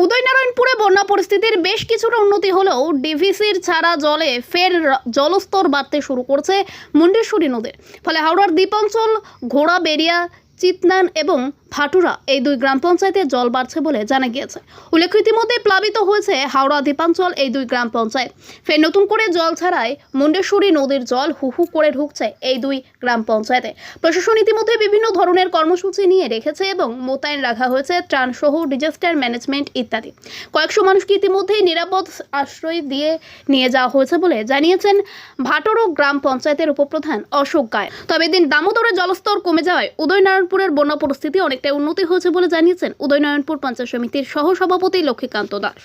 উদয়নারায়ণপুরে বন্যা পরিস্থিতির বেশ কিছুটা উন্নতি হলেও ডিভিসির ছাড়া জলে ফের জলস্তর বাড়তে শুরু করছে মুন্ডেশ্বরী নদীর। ফলে হাওড়ার দ্বীপাঞ্চল, ঘোড়াবেড়িয়া, চিতনান এবং ভাটুরা এই দুই গ্রাম পঞ্চায়েতে জল বাড়ছে বলে জানা গিয়েছে। উল্লেখ্য, ইতিমধ্যে প্লাবিত হয়েছে হাওড়া দ্বীপাঞ্চল এই দুই গ্রাম পঞ্চায়েত। ফের নতুন করে জল ছাড়ায় মুন্ডেশ্বরী নদীর জল হু করে ঢুকছে এই দুই গ্রাম পঞ্চায়েতে। প্রশাসন ইতিমধ্যে বিভিন্ন ধরনের কর্মসূচি নিয়ে রেখেছে এবং মোতায়েন রাখা হয়েছে ত্রাণ সহ ডিজাস্টার ম্যানেজমেন্ট ইত্যাদি। কয়েকশো মানুষকে ইতিমধ্যেই নিরাপদ আশ্রয় দিয়ে নিয়ে যাওয়া হয়েছে বলে জানিয়েছেন ভাটুরা গ্রাম পঞ্চায়েতের উপপ্রধান অশোক গায়েন। তবে এদিন দামোদরের জলস্তর কমে যাওয়ায় উদয়নারায়ণপুরের বন্যা পরিস্থিতি অনেকটা উন্নতি হয়েছে বলে জানিয়েছেন উদয়নারায়ণপুর পঞ্চায়েত সমিতির সহ সভাপতি লক্ষ্মীকান্ত দাস।